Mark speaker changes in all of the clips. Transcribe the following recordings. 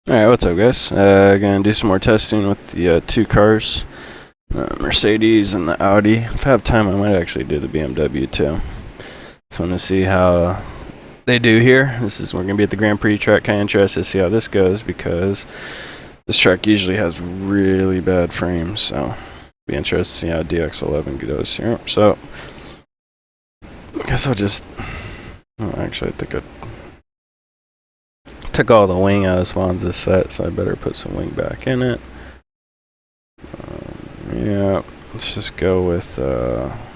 Speaker 1: Alright, what's up guys? Gonna do some more testing with the two cars, Mercedes and the Audi. If I have time I might actually do the BMW too. Just want to see how they do here. We're gonna be at the Grand Prix track. Kinda interested to see how this goes because this track usually has really bad frames, so be interested to see how DX11 goes here. So I guess I'll just actually I think I took all the wing out of Swan's set, so I better put some wing back in it. Yeah, let's just go with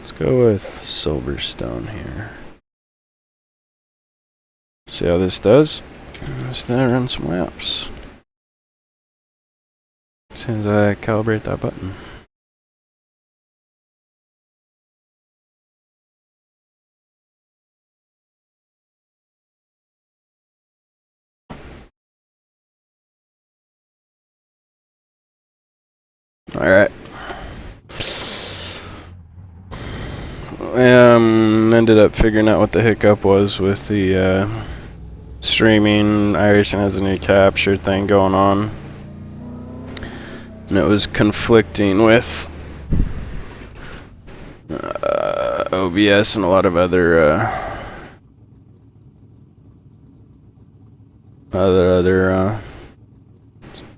Speaker 1: Silverstone here. See how this does. Let's run some laps. As soon as I calibrate that button. Alright. Ended up figuring out what the hiccup was with the streaming. iRacing has a new capture thing going on. And it was conflicting with OBS and a lot of other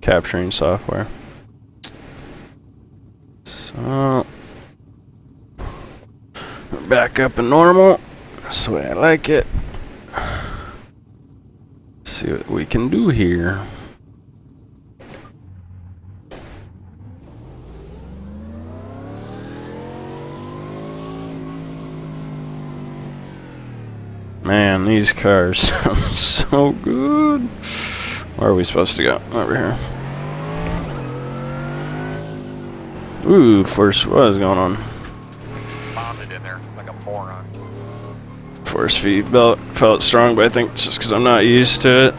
Speaker 1: capturing software. So we're back up in normal. That's the way I like it. Let's see what we can do here. Man, these cars sound so good. Where are we supposed to go? Over here. Ooh, force, what is going on?
Speaker 2: Bonded in there like a moron.
Speaker 1: Force feed belt felt strong, but I think it's just because I'm not used to it.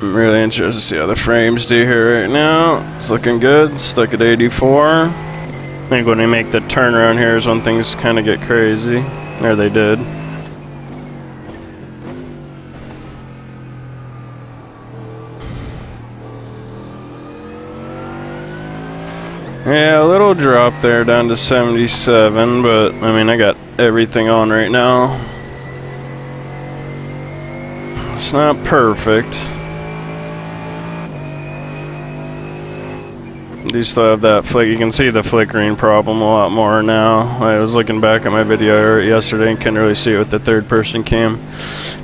Speaker 1: I'm really interested to see how the frames do here right now. It's looking good. Stuck at 84. I think when we make the turnaround here is when things kind of get crazy. There they did. Yeah, a little drop there down to 77, but I mean I got everything on right now. It's not perfect. Do still have that flick. You can see the flickering problem a lot more now. I was looking back at my video yesterday and couldn't really see it with the third person cam.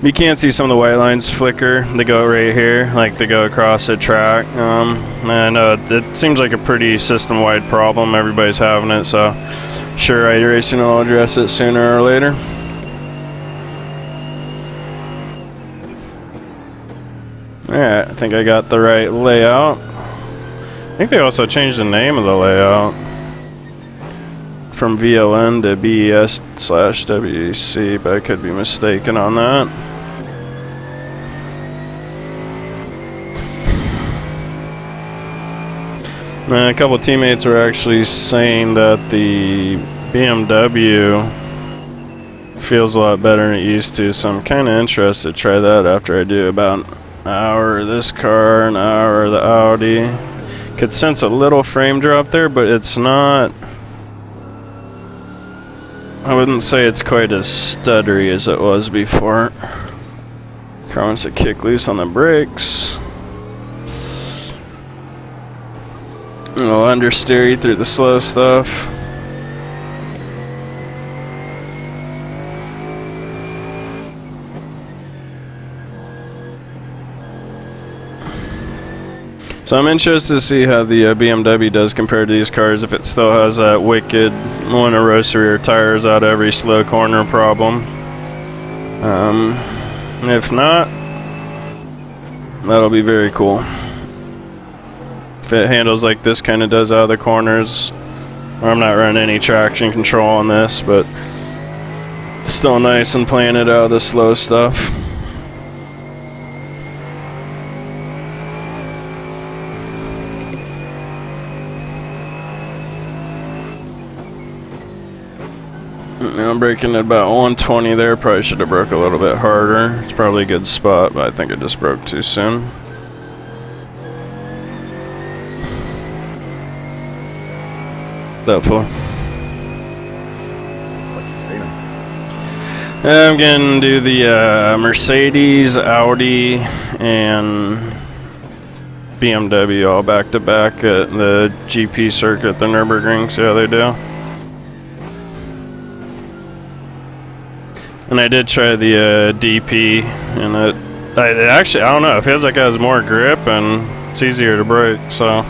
Speaker 1: You can't see some of the white lines flicker. They go right here, like they go across the track. And it seems like a pretty system-wide problem. Everybody's having it, so sure iRacing will address it sooner or later. Alright, I think I got the right layout. I think they also changed the name of the layout from VLN to BES/WEC, but I could be mistaken on that. And a couple teammates were actually saying that the BMW feels a lot better than it used to, so I'm kind of interested to try that after I do about an hour of this car, an hour of the Audi. Could sense a little frame drop there, but it's not. I wouldn't say it's quite as stuttery as it was before. Car wants to kick loose on the brakes. A little understeery through the slow stuff. So I'm interested to see how the BMW does compared to these cars, if it still has that wicked one of rotary or tires out every slow corner problem. If not, that'll be very cool. If it handles like this kind of does out of the corners, I'm not running any traction control on this, but still nice and playing it out of the slow stuff. I'm braking at about 120 there. Probably should have broke a little bit harder. It's probably a good spot, but I think I just broke too soon. Doubtful. I'm gonna do the Mercedes, Audi, and BMW all back to back at the GP circuit at the Nurburgring. See how they do. And I did try the DP, and it actually, I don't know, it feels like it has more grip and it's easier to brake, so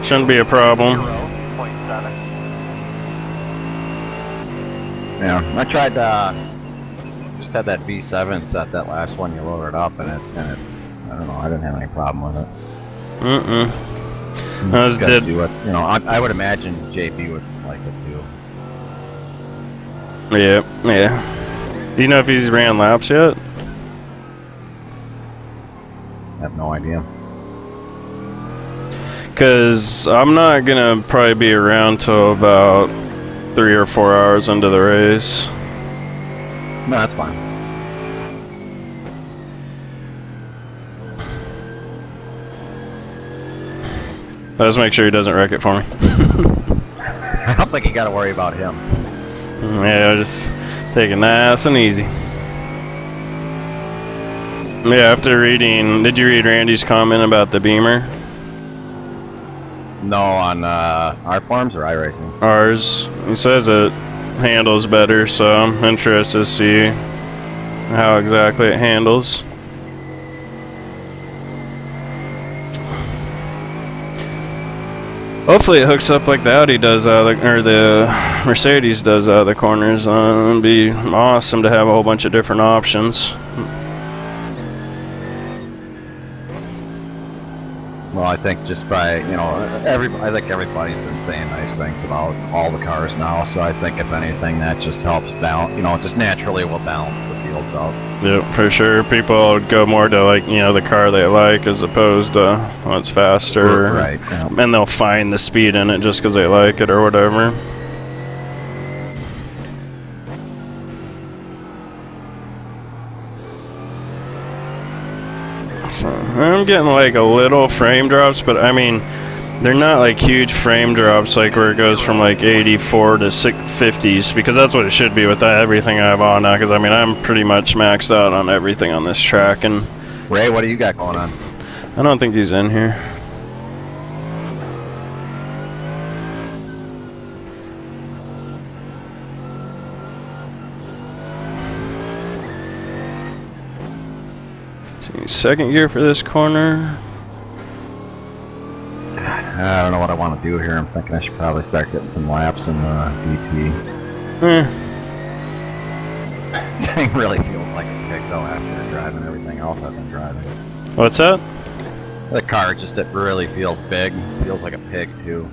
Speaker 1: shouldn't be a problem.
Speaker 2: 0.7.
Speaker 3: Yeah, I tried just had that V7 set, that last one you loaded up, and it I don't know, I didn't have any problem with it.
Speaker 1: I was
Speaker 3: Gotta see what, you know, I would imagine JB would like it too.
Speaker 1: Yeah. Do you know if he's ran laps yet?
Speaker 3: I have no idea.
Speaker 1: Because I'm not going to probably be around till about 3 or 4 hours into the race.
Speaker 3: No, that's fine.
Speaker 1: Let's make sure he doesn't wreck it for me.
Speaker 3: I don't think you got to worry about him.
Speaker 1: Yeah, just take it nice and easy. Yeah, after reading, did you read Randy's comment about the Beamer?
Speaker 3: No, on our farms or iRacing?
Speaker 1: Ours. He says it handles better, so I'm interested to see how exactly it handles. Hopefully it hooks up like the Audi does out of the, or the Mercedes does out of the corners. It'd be awesome to have a whole bunch of different options.
Speaker 3: Well, I think just by, you know, I think everybody's been saying nice things about all the cars now, so I think if anything that just helps balance, you know, just naturally will balance the fields out.
Speaker 1: Yep, for sure. People would go more to, like, you know, the car they like as opposed to what's faster.
Speaker 3: Right. Yeah.
Speaker 1: And they'll find the speed in it just because they like it or whatever. So, I'm getting like a little frame drops, but I mean, they're not like huge frame drops like where it goes from like 84 to 650s, because that's what it should be with everything I have on now, because I mean, I'm pretty much maxed out on everything on this track. And
Speaker 3: Ray, what do you got going on?
Speaker 1: I don't think he's in here. Second gear for this corner.
Speaker 3: I don't know what I want to do here. I'm thinking I should probably start getting some laps in DT. This thing really feels like a pig though after driving everything else I've been driving.
Speaker 1: What's that?
Speaker 3: The car just, it really feels big. Feels like a pig too.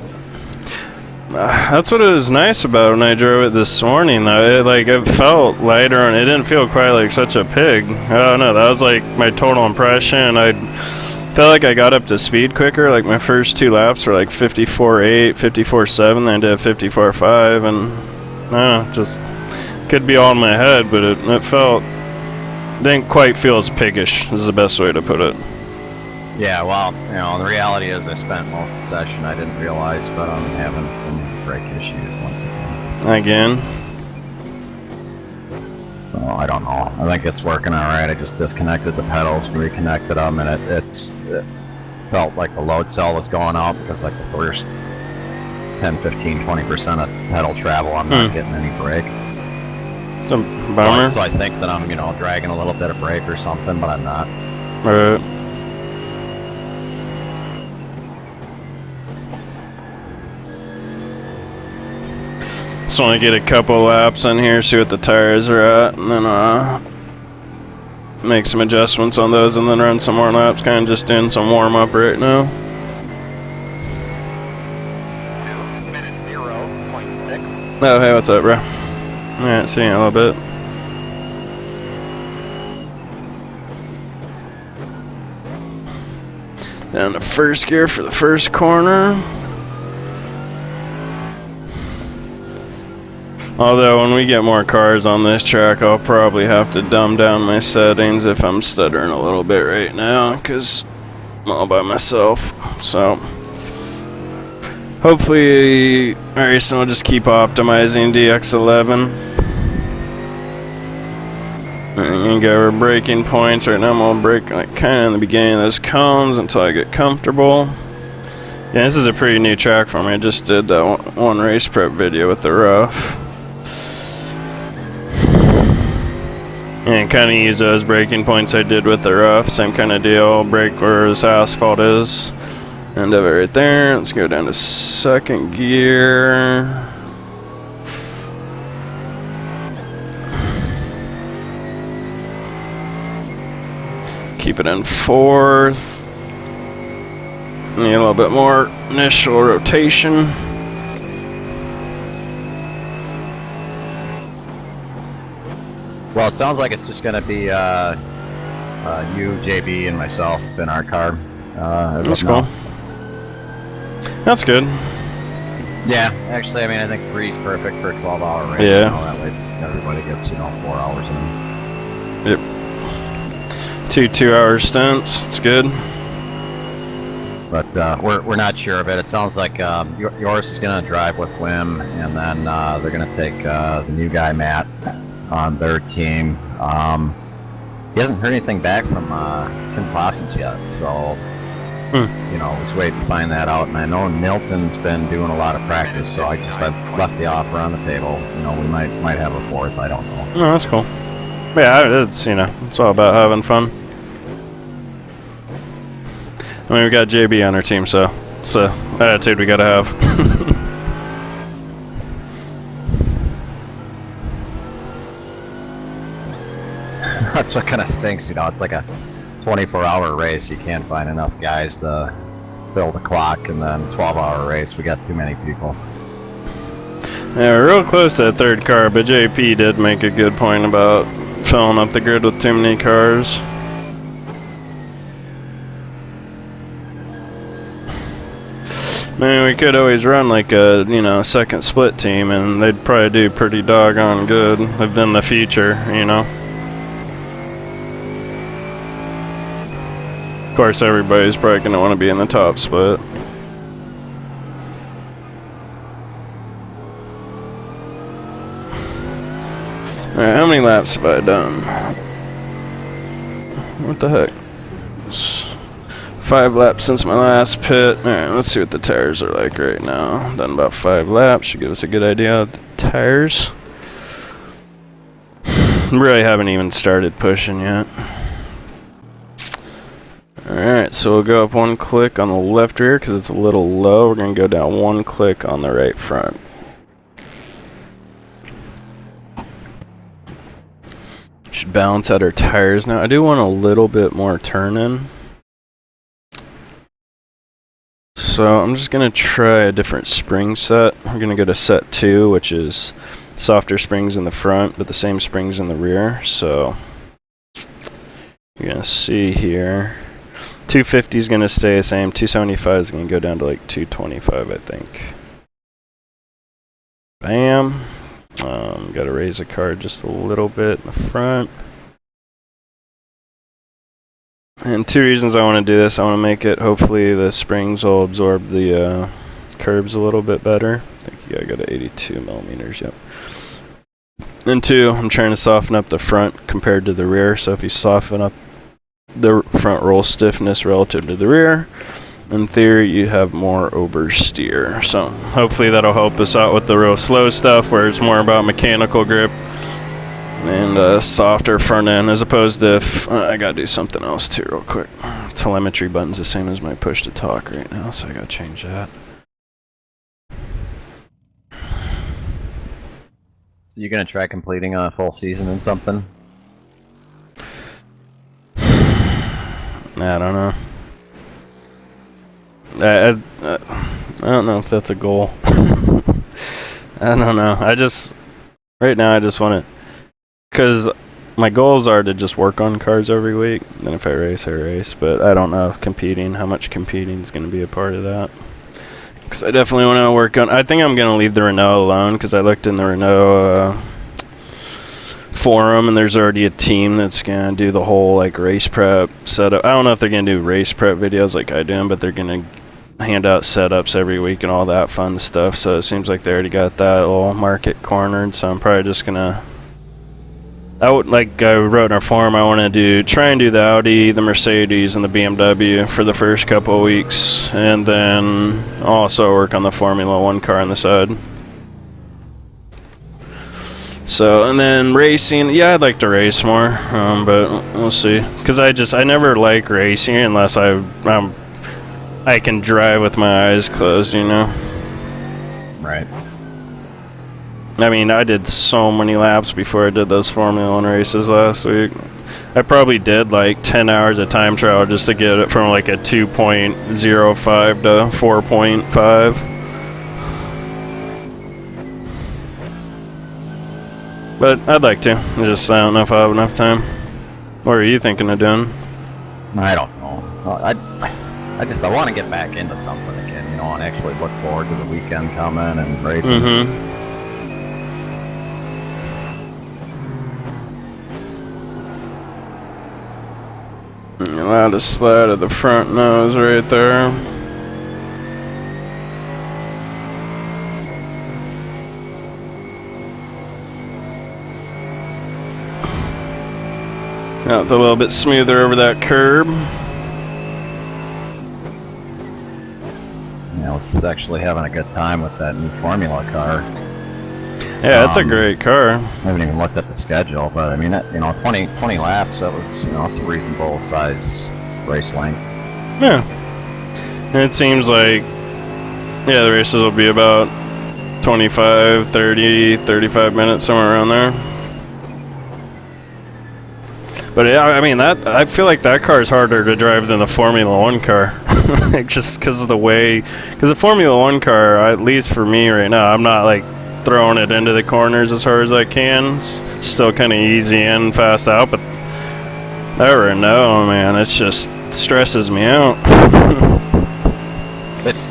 Speaker 1: That's what it was nice about when I drove it this morning, though. It felt lighter, and it didn't feel quite like such a pig. I don't know. That was like my total impression. I felt like I got up to speed quicker. Like my first 2 laps were like 54.8, 54.7, then I did 54.5, and I don't know, just could be all in my head, but it felt, didn't quite feel as piggish, is the best way to put it.
Speaker 3: Yeah, well, you know, the reality is I spent most of the session, I didn't realize, but I'm having some brake issues once again. So I don't know. I think it's working all right. I just disconnected the pedals, reconnected them, and it felt like the load cell was going out because like the first 10, 15, 20% of pedal travel, I'm not getting any brake.
Speaker 1: It's a bummer.
Speaker 3: So I think that I'm, you know, dragging a little bit of brake or something, but I'm not.
Speaker 1: Right. Just want to get a couple laps in here, see what the tires are at, and then make some adjustments on those, and then run some more laps. Kind of just doing some warm up right now.
Speaker 2: 2 minute 0.
Speaker 1: Oh, hey, what's up, bro? Alright, see you in a little bit. Down to first gear for the first corner. Although when we get more cars on this track, I'll probably have to dumb down my settings if I'm stuttering a little bit right now, because I'm all by myself. So hopefully iRacing will just keep optimizing DX11. I'm gonna go over braking points. Right now I'm gonna brake like kind of in the beginning of those cones until I get comfortable. Yeah, this is a pretty new track for me. I just did that one race prep video with the rough. And kind of use those braking points I did with the rough. Same kind of deal. Brake where this asphalt is. End of it right there. Let's go down to second gear. Keep it in fourth. Need a little bit more initial rotation.
Speaker 3: Well, it sounds like it's just going to be you, JB, and myself in our car.
Speaker 1: That's cool. That's good.
Speaker 3: Yeah, actually, I mean, I think 3's perfect for a 12-hour race.
Speaker 1: Yeah.
Speaker 3: You know, that way everybody gets, 4 hours in.
Speaker 1: Yep. 2 2-hour stints. It's good.
Speaker 3: But we're not sure of it. It sounds like yours is going to drive with Wim, and then they're going to take the new guy, Matt, on their team. He hasn't heard anything back from Tim Clausen's yet, so he's waiting to find that out. And I know Milton's been doing a lot of practice, so I've left the offer on the table. We might have a fourth. I don't know.
Speaker 1: No, that's cool. Yeah, it's it's all about having fun. I mean, we got JB on our team, so it's an attitude we gotta have.
Speaker 3: That's what kind of stinks, it's like a 24-hour race. You can't find enough guys to fill the clock, and then 12-hour race, we got too many people.
Speaker 1: Yeah, we're real close to that third car, but JP did make a good point about filling up the grid with too many cars. I mean, we could always run like a, second split team, and they'd probably do pretty doggone good. They've been the future, Of course, everybody's probably going to want to be in the top split. Alright, how many laps have I done? What the heck? 5 laps since my last pit. Alright, let's see what the tires are like right now. Done about 5 laps. Should give us a good idea of the tires. Really haven't even started pushing yet. Alright, so we'll go up 1 click on the left rear because it's a little low. We're going to go down 1 click on the right front. Should balance out our tires now. I do want a little bit more turn in. So I'm just going to try a different spring set. We're going to go to set 2, which is softer springs in the front, but the same springs in the rear. So you're going to see here. 250 is going to stay the same. 275 is going to go down to like 225, I think. Bam. Got to raise the car just a little bit in the front. And 2 reasons I want to do this. I want to make it, hopefully the springs will absorb the curbs a little bit better. I think you gotta go to 82 millimeters, yep. And 2, I'm trying to soften up the front compared to the rear. So if you soften up the front roll stiffness relative to the rear, in theory you have more oversteer. So hopefully that'll help us out with the real slow stuff where it's more about mechanical grip and softer front end, as opposed to if I gotta do something else too real quick. Telemetry button's the same as my push to talk right now, so I gotta change that.
Speaker 3: So you're gonna try completing a full season in something?
Speaker 1: I don't know. I don't know if that's a goal. I don't know. Right now I just want to, because my goals are to just work on cars every week. Then if I race, I race. But I don't know how much competing is going to be a part of that. Because I definitely want to work on, I think I'm going to leave the Renault alone, because I looked in the Renault forum, and there's already a team that's going to do the whole like race prep setup. I don't know if they're going to do race prep videos like I do, but they're going to hand out setups every week and all that fun stuff. So it seems like they already got that little market cornered. So I'm probably just gonna, like I wrote in our forum, I want to try and do the Audi, the Mercedes, and the BMW for the first couple of weeks, and then also work on the Formula One car on the side. So, and then racing, yeah, I'd like to race more, but we'll see. Because I never like racing unless I can drive with my eyes closed, you know?
Speaker 3: Right.
Speaker 1: I mean, I did so many laps before I did those Formula 1 races last week. I probably did like 10 hours of time trial just to get it from like a 2.05 to 4.5. But I'd like to. I don't know if I have enough time. What are you thinking of doing?
Speaker 3: I don't know. I want to get back into something again, you know, and actually look forward to the weekend coming and racing.
Speaker 1: Allowed to slide at the front nose right there. Out a little bit smoother over that curb.
Speaker 3: I was actually having a good time with that new Formula car.
Speaker 1: Yeah, it's a great car.
Speaker 3: I haven't even looked at the schedule, but I mean, you know, 20 laps, that was, you know, it's a reasonable size race length.
Speaker 1: Yeah. And it seems like, yeah, the races will be about 25, 30, 35 minutes, somewhere around there. But yeah, I mean, I feel like that car is harder to drive than the Formula One car, just because of the way. Because the Formula One car, at least for me right now, I'm not like throwing it into the corners as hard as I can. It's still kind of easy in, fast out. But that Renault, man, it just stresses me out.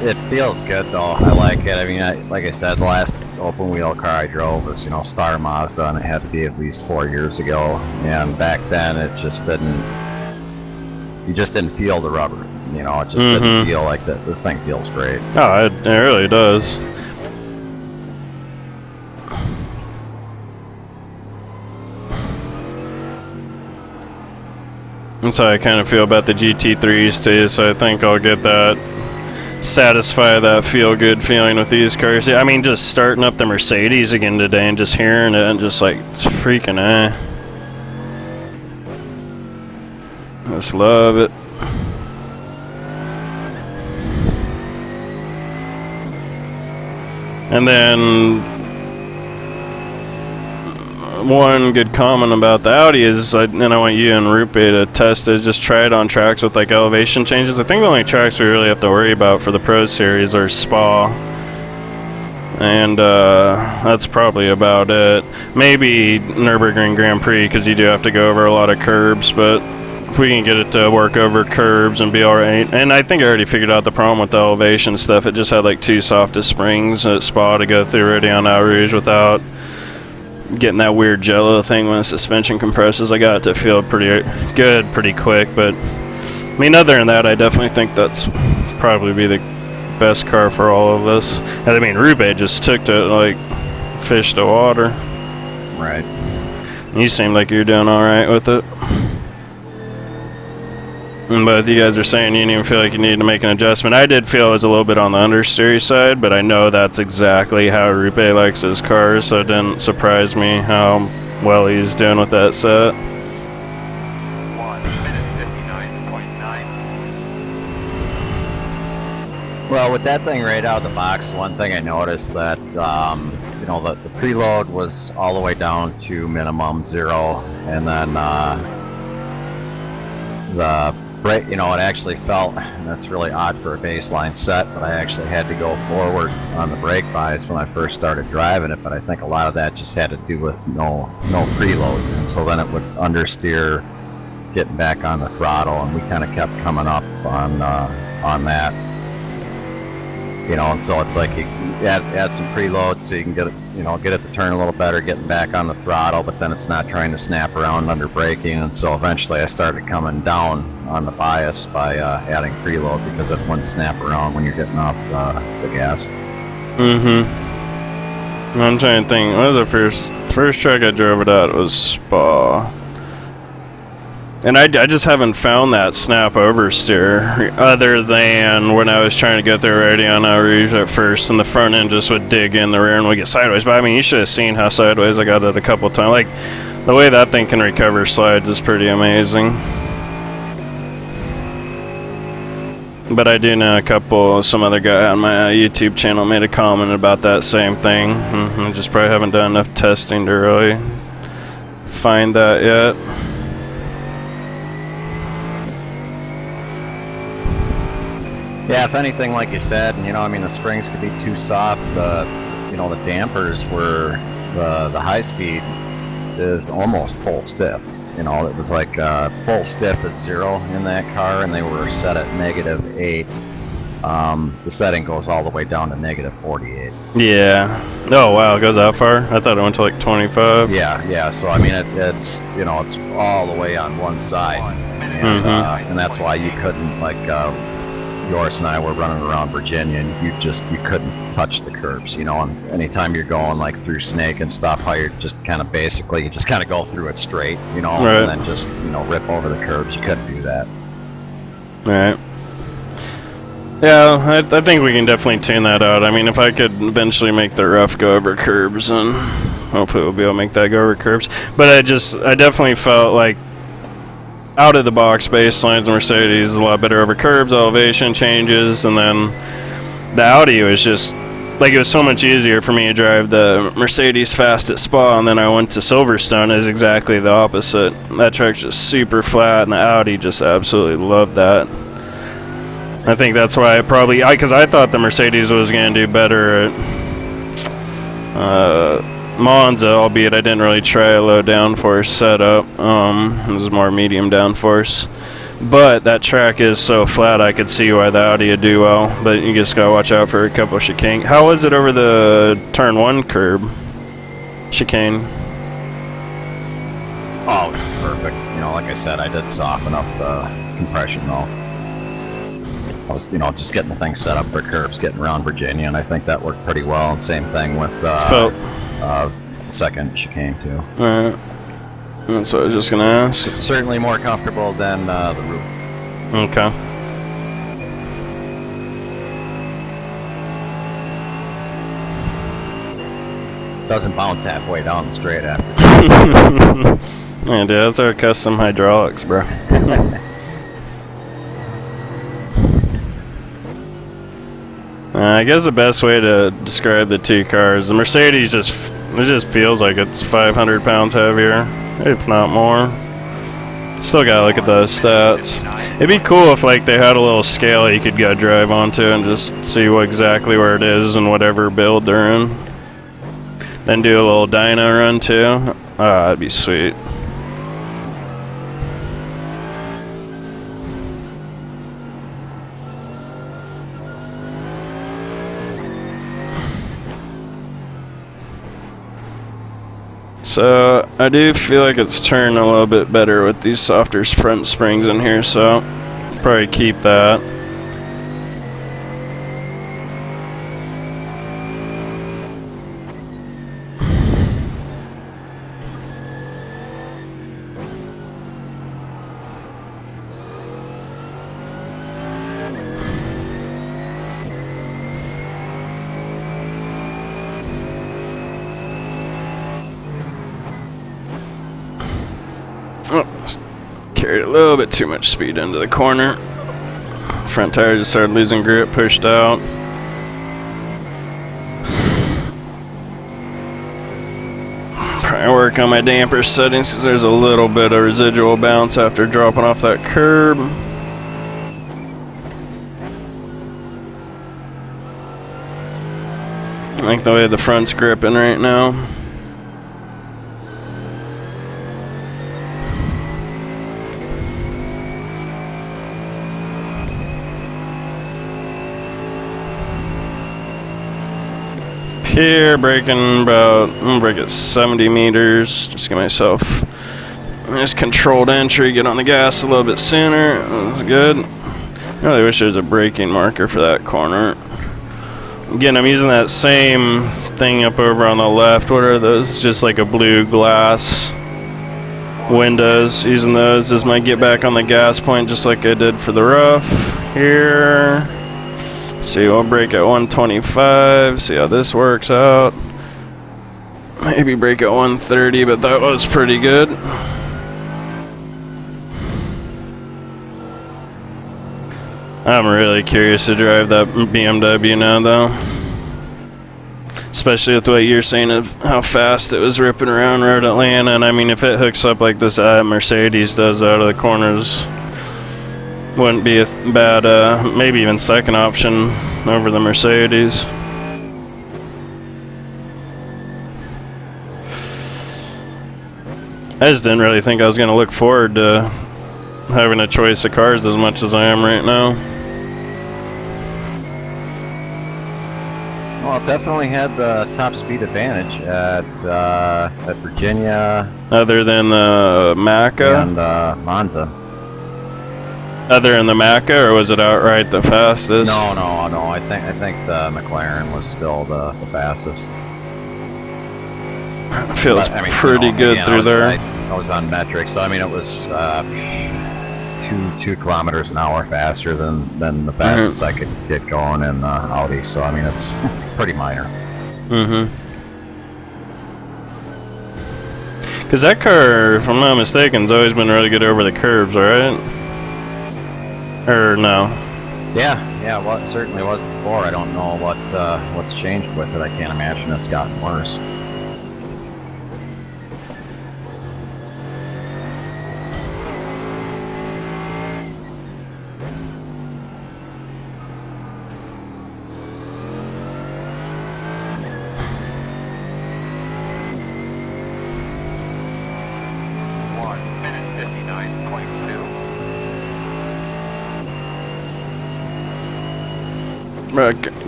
Speaker 3: It feels good though. I like it. I mean, like I said, the last open wheel car I drove was, you know, Star Mazda, and it had to be at least 4 years ago. And back then, it just didn't. You just didn't feel the rubber. You know, it just didn't feel like that. This thing feels great.
Speaker 1: Oh, it really does. That's how I kind of feel about the GT3s too. So I think I'll get that. Satisfy that feel-good feeling with these cars. I mean, just starting up the Mercedes again today and just hearing it and just like, it's freaking I just love it. And then one good comment about the Audi is, and I want you and Rupe to test it, just try it on tracks with like elevation changes. I think the only tracks we really have to worry about for the Pro Series are Spa, and that's probably about it. Maybe Nurburgring Grand Prix, because you do have to go over a lot of curbs, but if we can get it to work over curbs and be alright. And I think I already figured out the problem with the elevation stuff. It just had like two softest springs at Spa to go through already on Eau Rouge without getting that weird jello thing when the suspension compresses. I got it to feel pretty good pretty quick, but I mean, other than that, I definitely think that's probably be the best car for all of us. And I mean, Rube just took to like fish to water.
Speaker 3: Right.
Speaker 1: You seem like you're doing alright with it. And both you guys are saying you didn't even feel like you needed to make an adjustment. I did feel it was a little bit on the understeer side, but I know that's exactly how Rupe likes his cars, so it didn't surprise me how well he's doing with that set.
Speaker 2: 1 minute 59.9.
Speaker 3: Well, with that thing right out of the box, one thing I noticed that, you know, the preload was all the way down to minimum 0, and then the right, you know, it actually felt, and that's really odd for a baseline set, but I actually had to go forward on the brake bias when I first started driving it, but I think a lot of that just had to do with no preload, and so then it would understeer getting back on the throttle, and we kind of kept coming up on that, you know, and so it's like you add some preload so you can get it, you know, get it to turn a little better, getting back on the throttle, but then it's not trying to snap around under braking, and so eventually I started coming down on the bias by adding preload because it wouldn't snap around when you're getting off the gas.
Speaker 1: I'm trying to think. What was the first track I drove it at? It was Spa. And I just haven't found that snap oversteer other than when I was trying to get there already on Eau Rouge at first, and the front end just would dig in the rear and would get sideways. But I mean, you should have seen how sideways I got it a couple times. Like, the way that thing can recover slides is pretty amazing. But I do know some other guy on my YouTube channel made a comment about that same thing. I just probably haven't done enough testing to really find that yet.
Speaker 3: Yeah, if anything, like you said, you know, I mean, the springs could be too soft. You know, the dampers were, the high speed is almost full stiff. You know, it was like full stiff at 0 in that car, and they were set at -8. The setting goes all the way down to -48.
Speaker 1: Yeah. Oh, wow, it goes that far? I thought it went to like 25.
Speaker 3: Yeah. So, I mean, it's, you know, it's all the way on one side. And that's why you couldn't, like, Yoris and I were running around Virginia, and you couldn't touch the curbs, you know, and anytime you're going like through Snake and stuff, how you're just kind of basically, you just kind of go through it straight, you know,
Speaker 1: right,
Speaker 3: and then just, you know, rip over the curbs. You couldn't do that.
Speaker 1: Right. Yeah, I think we can definitely tune that out. I mean, if I could eventually make the rough go over curbs, and hopefully we'll be able to make that go over curbs. But I definitely felt like out of the box baselines, the Mercedes is a lot better over curbs, elevation changes, and then the Audi was just like, it was so much easier for me to drive the Mercedes fast at Spa, and then I went to Silverstone is exactly the opposite. That track's just super flat, and the Audi just absolutely loved that. I think that's why because I thought the Mercedes was going to do better at Monza, albeit I didn't really try a low downforce setup. It was more medium downforce. But that track is so flat, I could see why the Audi would do well. But you just gotta watch out for a couple of chicane. How was it over the turn 1 curb? Chicane.
Speaker 3: Oh, it was perfect. You know, like I said, I did soften up the compression though. I was, you know, just getting the thing set up for curbs, getting around Virginia, and I think that worked pretty well. And same thing with second chicane too.
Speaker 1: Alright. That's what I was just gonna ask.
Speaker 3: It's certainly more comfortable than the roof.
Speaker 1: Okay.
Speaker 3: Doesn't bounce halfway down the straight after.
Speaker 1: Yeah, dude, that's our custom hydraulics, bro. I guess the best way to describe the two cars, the Mercedes it just feels like it's 500 pounds heavier, if not more. Still gotta look at those stats. It'd be cool if like they had a little scale you could go drive onto and just see exactly where it is and whatever build they're in. Then do a little dyno run too. Ah, that'd be sweet. So I do feel like it's turned a little bit better with these softer front springs in here, so probably keep that. Oh, carried a little bit too much speed into the corner. Front tire just started losing grip, pushed out. Probably work on my damper settings because there's a little bit of residual bounce after dropping off that curb. like the way the front's gripping right now. Here, braking about, I'm gonna brake at 70 meters. Just get myself nice controlled entry, get on the gas a little bit sooner. That was good. I really wish there was a braking marker for that corner. Again, I'm using that same thing up over on the left. What are those? Just like a blue glass windows. Using those as my get back on the gas point, just like I did for the rough. Here. See, we'll brake at 125. See how this works out. Maybe brake at 130, but that was pretty good. I'm really curious to drive that BMW now, though. Especially with what you're saying of how fast it was ripping around Road Atlanta. And I mean, if it hooks up like this Mercedes does out of the corners, wouldn't be a bad, maybe even second option over the Mercedes. I just didn't really think I was going to look forward to having a choice of cars as much as I am right now.
Speaker 3: Well, it definitely had the top speed advantage at Virginia.
Speaker 1: Other than the Macca?
Speaker 3: And Monza.
Speaker 1: Other than the Macca, or was it outright the fastest?
Speaker 3: No. I think the McLaren was still the fastest.
Speaker 1: It feels pretty good through there.
Speaker 3: I was on metric, so I mean it was 2 kilometers an hour faster than the fastest I could get going in Audi. So I mean it's pretty minor.
Speaker 1: Because that car, if I'm not mistaken, has always been really good over the curbs, right? Or no?
Speaker 3: Yeah. Well, it certainly was before. I don't know what's changed with it. I can't imagine it's gotten worse.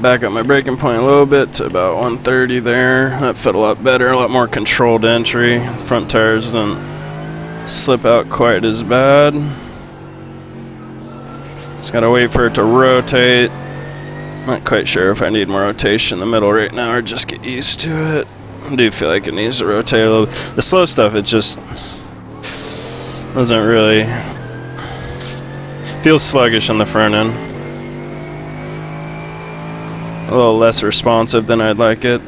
Speaker 1: Back up my braking point a little bit to about 130 there. That felt a lot better, a lot more controlled entry. Front tires didn't slip out quite as bad. Just gotta wait for it to rotate. Not quite sure if I need more rotation in the middle right now or just get used to it. I do feel like it needs to rotate a little. The slow stuff, it just doesn't really feels sluggish on the front end. A little less responsive than I'd like it.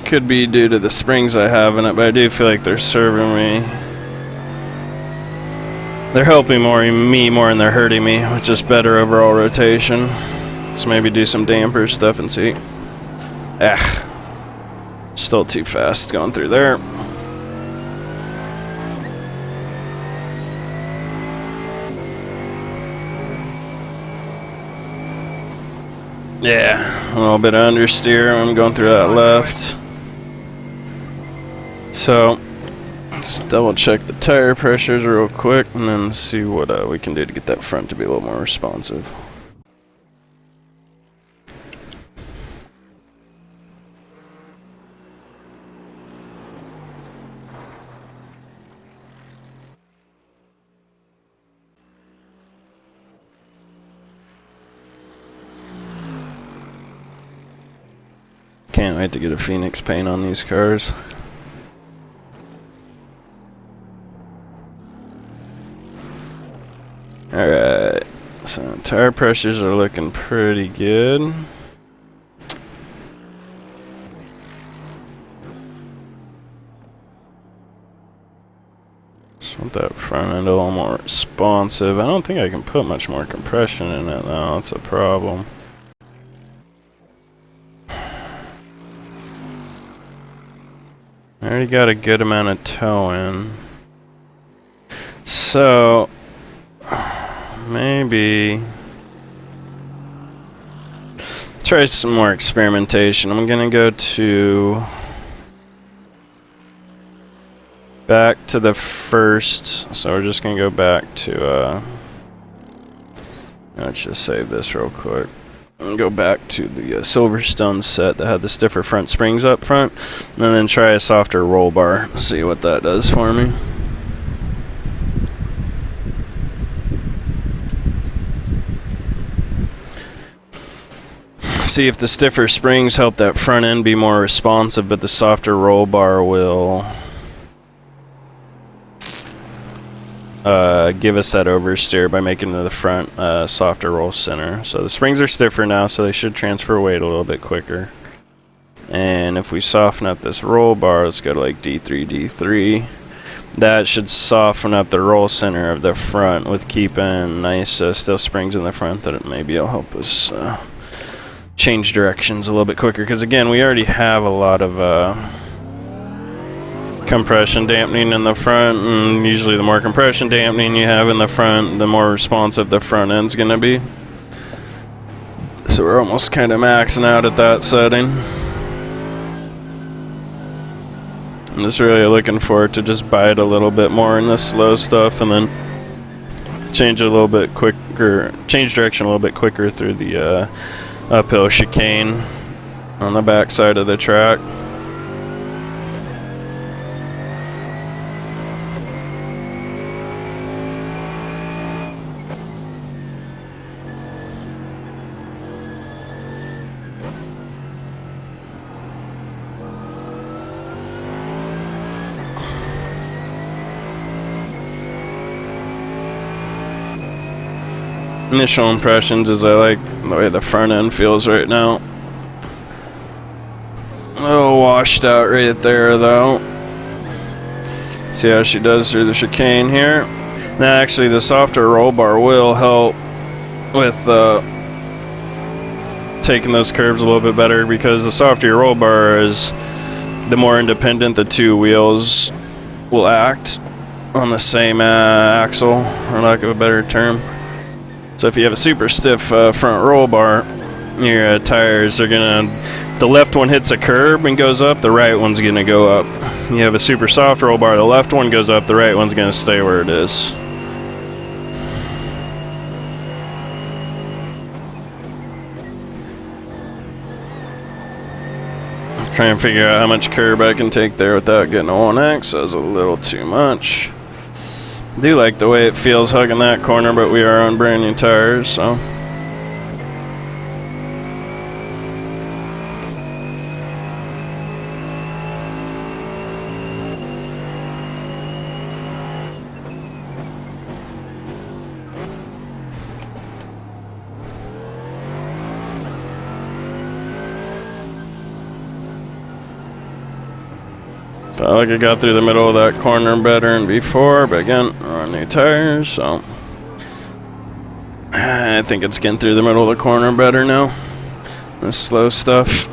Speaker 1: Could be due to the springs I have in it, but I do feel like they're serving me. They're helping me more than they're hurting me, with just better overall rotation. So maybe do some damper stuff and see. Still too fast going through there. Yeah, a little bit of understeer. I'm going through that left. So let's double check the tire pressures real quick and then see what we can do to get that front to be a little more responsive. Can't wait to get a Phoenix paint on these cars. Alright, so tire pressures are looking pretty good. Just want that front end a little more responsive. I don't think I can put much more compression in it though, that's a problem. I already got a good amount of toe in. So maybe Try some more experimentation. I'm gonna go to back to the first. So we're just gonna go back to let's just save this real quick. And go back to the Silverstone set that had the stiffer front springs up front, and then try a softer roll bar. See what that does for me. See if the stiffer springs help that front end be more responsive, but the softer roll bar will give us that oversteer by making the front softer roll center. So the springs are stiffer now, so they should transfer weight a little bit quicker. And if we soften up this roll bar, let's go to like D3, D3. That should soften up the roll center of the front with keeping nice stiff springs in the front. That maybe it'll help us change directions a little bit quicker, because again, we already have a lot of compression dampening in the front, and usually the more compression dampening you have in the front, the more responsive the front end's gonna be. So we're almost kind of maxing out at that setting. I'm just really looking for it to just bite a little bit more in this slow stuff, and then change it a little bit quicker, change direction a little bit quicker through the uphill chicane on the back side of the track. Initial impressions is I like the way the front end feels right now. A little washed out right there though. See how she does through the chicane here. Now actually the softer roll bar will help with taking those curves a little bit better, because the softer your roll bar is, the more independent the two wheels will act on the same axle, for lack of a better term. So if you have a super stiff front roll bar, your tires are gonna, if the left one hits a curb and goes up, the right one's gonna go up. You have a super soft roll bar, the left one goes up, the right one's gonna stay where it is. Try and figure out how much curb I can take there without getting a 1X. That's a little too much. I do like the way it feels hugging that corner, but we are on brand new tires, so. Felt like I got through the middle of that corner better than before, but again, we're on new tires, so I think it's getting through the middle of the corner better now. This slow stuff.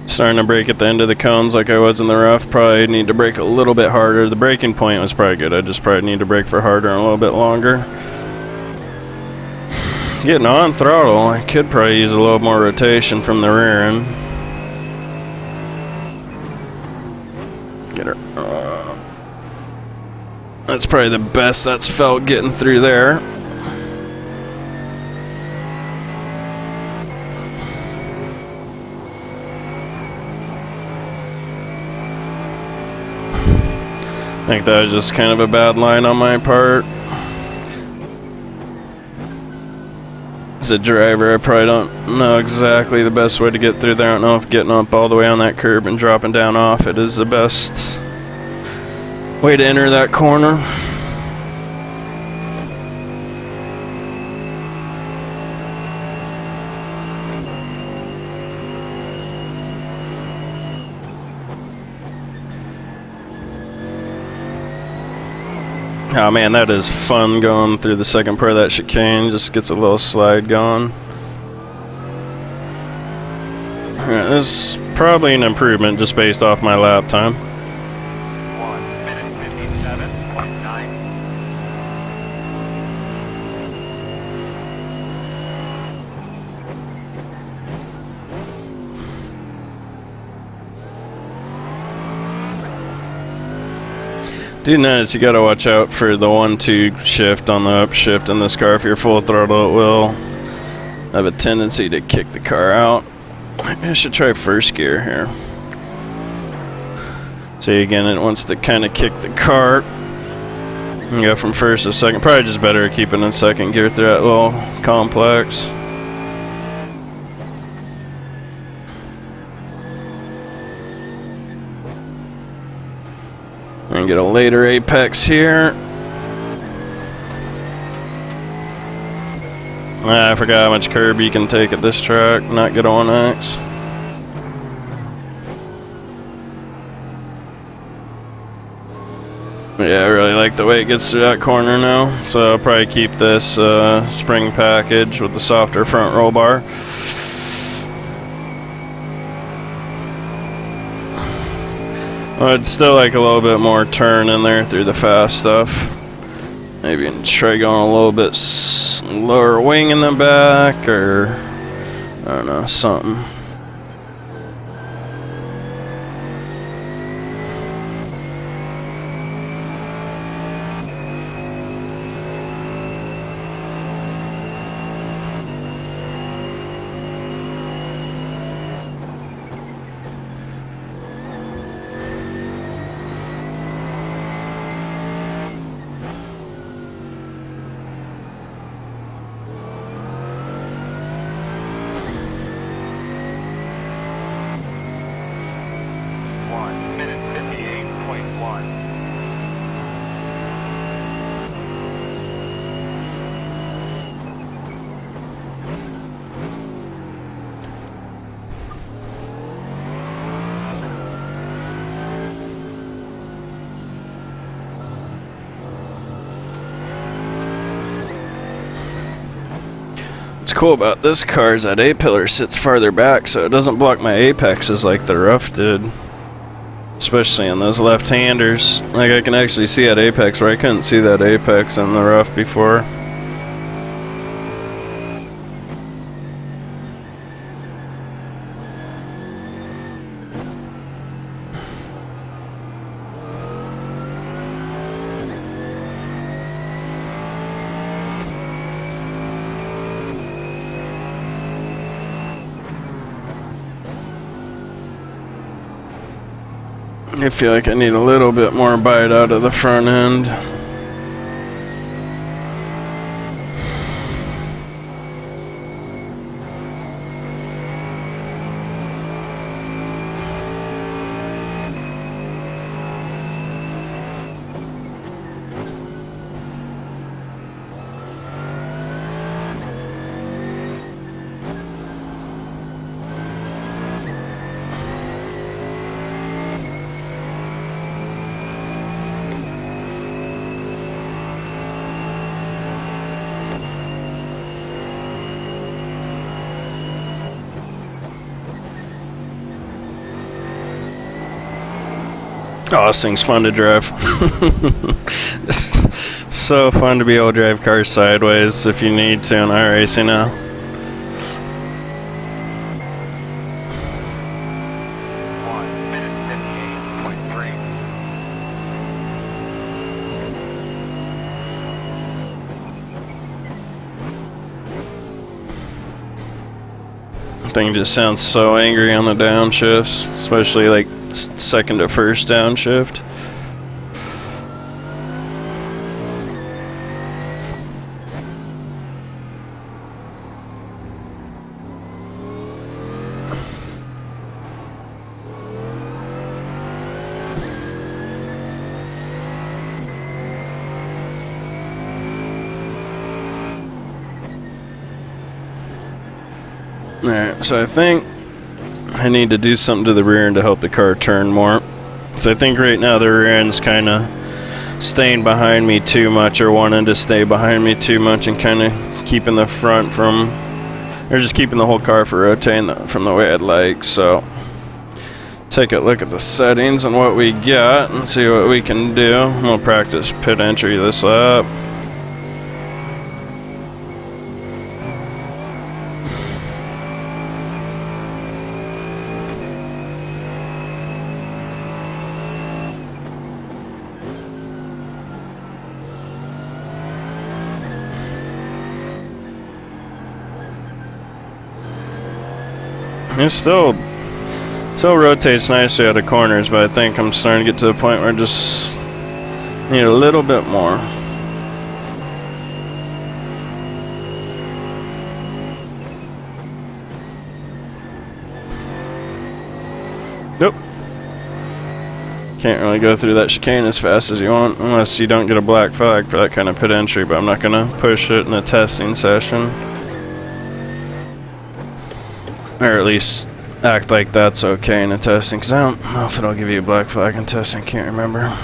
Speaker 1: Starting to brake at the end of the cones like I was in the rough. Probably need to brake a little bit harder. The braking point was probably good. I just probably need to brake for harder and a little bit longer. Getting on throttle, I could probably use a little more rotation from the rear end. Get her. That's probably the best that's felt getting through there. I think that was just kind of a bad line on my part. As a driver, I probably don't know exactly the best way to get through there. I don't know if getting up all the way on that curb and dropping down off it is the best way to enter that corner. Oh man, that is fun going through the second part of that chicane. Just gets a little slide going. Alright, this is probably an improvement just based off my lap time.
Speaker 2: 1 minute 57.
Speaker 1: Do notice you gotta watch out for the 1-2 shift on the upshift in this car. If you're full throttle, it will have a tendency to kick the car out. I should try first gear here. See, again, it wants to kind of kick the car and go from first to second. Probably just better keeping in second gear through that little complex. And get a later apex here. I forgot how much curb you can take at this track. Not good on X. Yeah, I really like the way it gets through that corner now. So I'll probably keep this spring package with the softer front roll bar. I'd still like a little bit more turn in there through the fast stuff. Maybe try going a little bit lower wing in the back, or I don't know, something. What's cool about this car is that A-pillar sits farther back, so it doesn't block my apexes like the rough did. Especially in those left-handers. Like, I can actually see that apex where I couldn't see that apex in the rough before. I feel like I need a little bit more bite out of the front end. Oh, this thing's fun to drive. It's so fun to be able to drive cars sideways if you need to in iRacing now. The thing just sounds so angry on the downshifts, especially like second to first downshift. Alright, so I think I need to do something to the rear end to help the car turn more. So I think right now the rear end's kind of staying behind me too much, or wanting to stay behind me too much, and kind of keeping the front from, or just keeping the whole car from rotating from the way I'd like. So take a look at the settings and what we got and see what we can do. We'll practice pit entry this lap. It still rotates nicely out of corners, but I think I'm starting to get to the point where I just need a little bit more. Nope. Can't really go through that chicane as fast as you want unless you don't get a black flag for that kind of pit entry, but I'm not going to push it in a testing session. Or at least act like that's okay in a testing, because I don't know if it'll give you a black flag in testing, can't remember.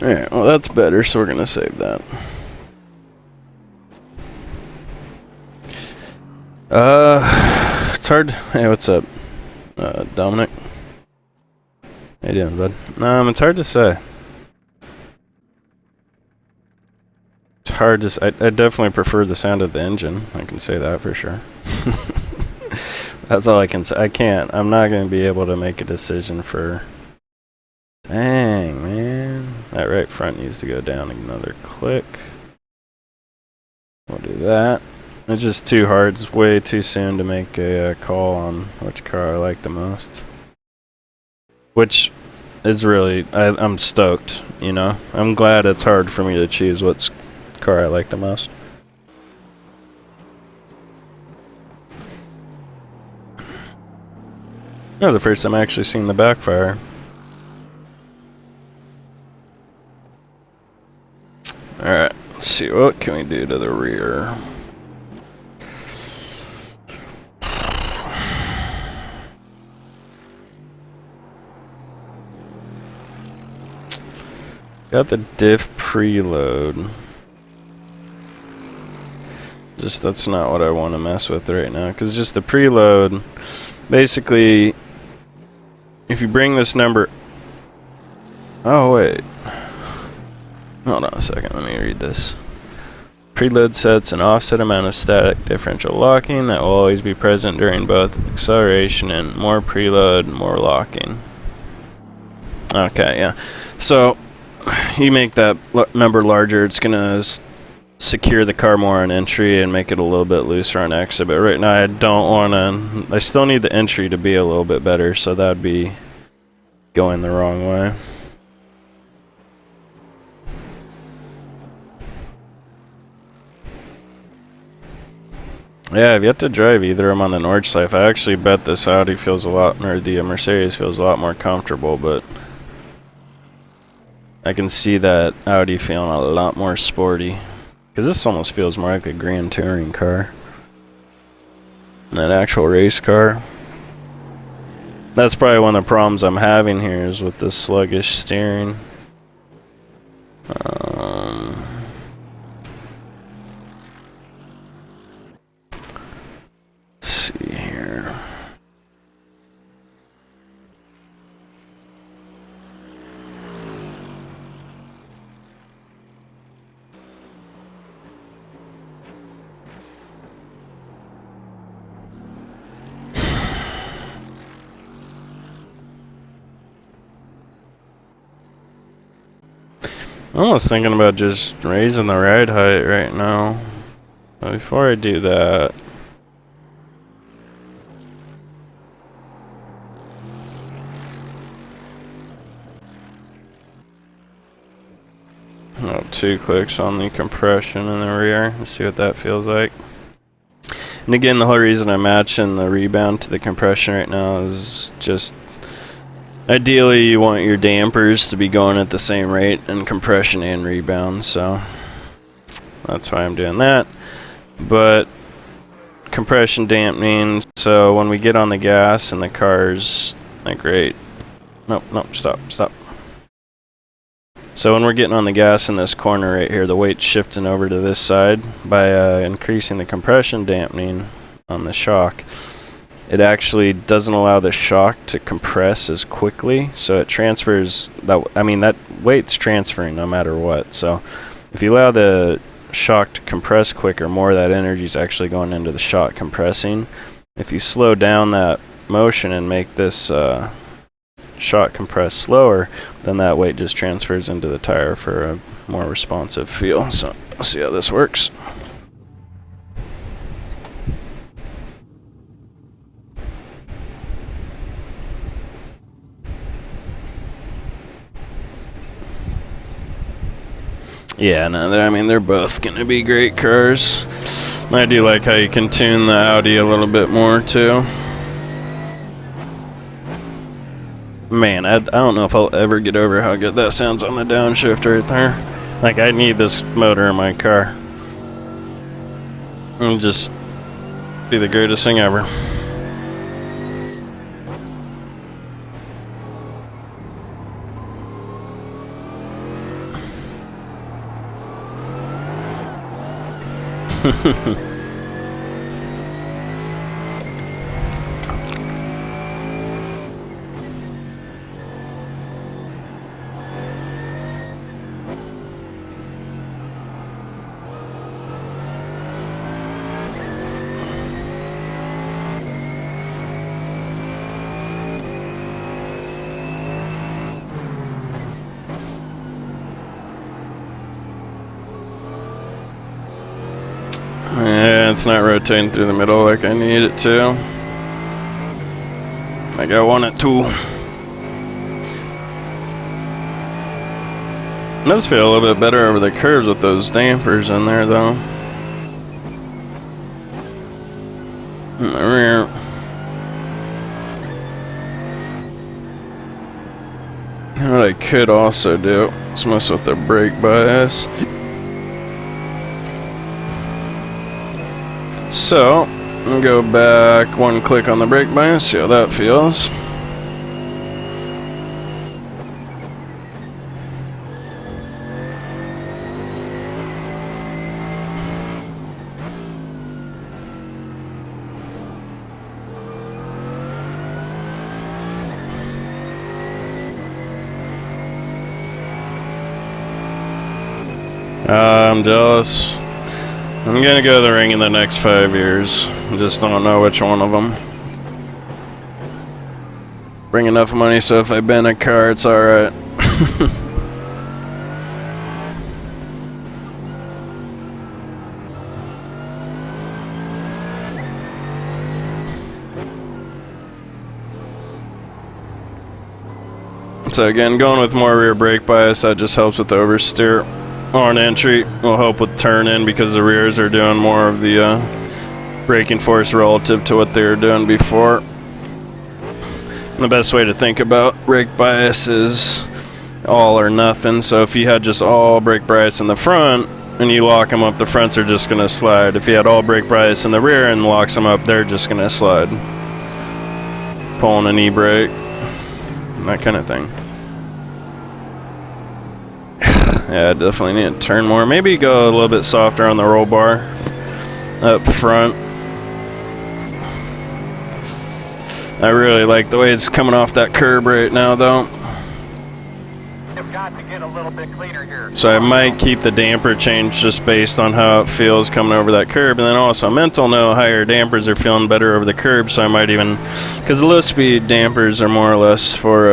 Speaker 1: Alright, well that's better, so we're going to save that. It's hard. Hey, what's up? Dominic? How you doing, bud? It's hard to say. It's hard to say. I definitely prefer the sound of the engine. I can say that for sure. That's all I can say. I'm not going to be able to make a decision for... Dang, man. That right front needs to go down another click. We'll do that. It's just too hard. It's way too soon to make a call on which car I like the most. Which is really... I'm stoked, you know? I'm glad it's hard for me to choose what car I like the most. That was the first time I actually seen the backfire. Alright, let's see, what can we do to the rear? Got the diff preload. Just, that's not what I want to mess with right now, because just the preload, basically, if you bring this number... Oh, wait. Hold on a second, let me read this. Preload sets an offset amount of static differential locking that will always be present during both acceleration and more preload, more locking. Okay, yeah. So, you make that number larger, it's going to secure the car more on entry and make it a little bit looser on exit. But right now I don't want to... I still need the entry to be a little bit better, so that would be going the wrong way. Yeah, I've yet to drive either of them on the Nordschleife. I actually bet this Audi feels a lot, or the Mercedes feels a lot more comfortable, but I can see that Audi feeling a lot more sporty. Because this almost feels more like a Grand Touring car than an actual race car. That's probably one of the problems I'm having here is with this sluggish steering. Let's see here. I'm almost thinking about just raising the ride height right now. But before I do that, oh, 2 clicks on the compression in the rear. Let's see what that feels like. And again, the whole reason I'm matching the rebound to the compression right now is just ideally you want your dampers to be going at the same rate in compression and rebound, so that's why I'm doing that. But compression dampening, so when we get on the gas and the car's like right, nope, stop. So when we're getting on the gas in this corner right here, the weight's shifting over to this side. By increasing the compression dampening on the shock, it actually doesn't allow the shock to compress as quickly, so it transfers that. I mean, that weight's transferring no matter what. So if you allow the shock to compress quicker, more of that energy is actually going into the shock compressing. If you slow down that motion and make this shock compress slower, then that weight just transfers into the tire for a more responsive feel. So let's see how this works. Yeah, no, I mean, they're both going to be great cars. I do like how you can tune the Audi a little bit more, too. Man, I don't know if I'll ever get over how good that sounds on the downshift right there. Like, I need this motor in my car. It'll just be the greatest thing ever. Yeah, it's not rotating through the middle like I need it to. Like I want it to. It does feel a little bit better over the curves with those dampers in there, though. In the rear. What I could also do is mess with the brake bias. So, I'll go back one click on the brake bias, see how that feels. I'm jealous. I'm gonna go to the ring in the next 5 years. I just don't know which one of them. Bring enough money so if I bend a car, it's alright. So again, going with more rear brake bias, that just helps with the oversteer. On entry will help with turn in because the rears are doing more of the braking force relative to what they were doing before. And the best way to think about brake bias is all or nothing. So if you had just all brake bias in the front and you lock them up, the fronts are just going to slide. If you had all brake bias in the rear and locks them up, they're just going to slide. Pulling an e-brake, that kind of thing. Yeah, definitely need to turn more. Maybe go a little bit softer on the roll bar up front. I really like the way it's coming off that curb right now, though.
Speaker 2: You've got to get a little bit cleaner here.
Speaker 1: So I might keep the damper change just based on how it feels coming over that curb. And then also mental know higher dampers are feeling better over the curb, so I might even, because the low speed dampers are more or less for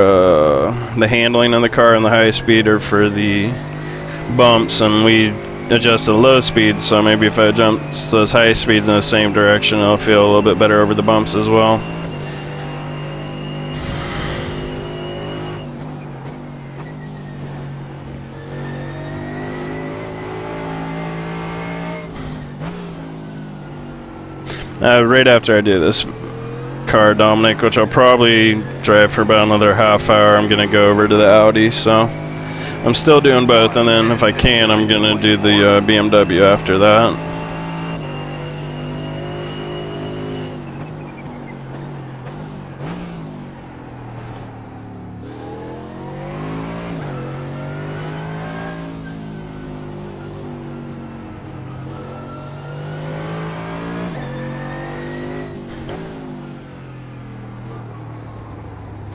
Speaker 1: the handling of the car, and the high speed are for the bumps, and we adjust the low speed, so maybe if I jump those high speeds in the same direction, it'll feel a little bit better over the bumps as well. Right after I do this car, Dominic, which I'll probably drive for about another half hour, I'm going to go over to the Audi, so I'm still doing both, and then if I can, I'm going to do the BMW after that.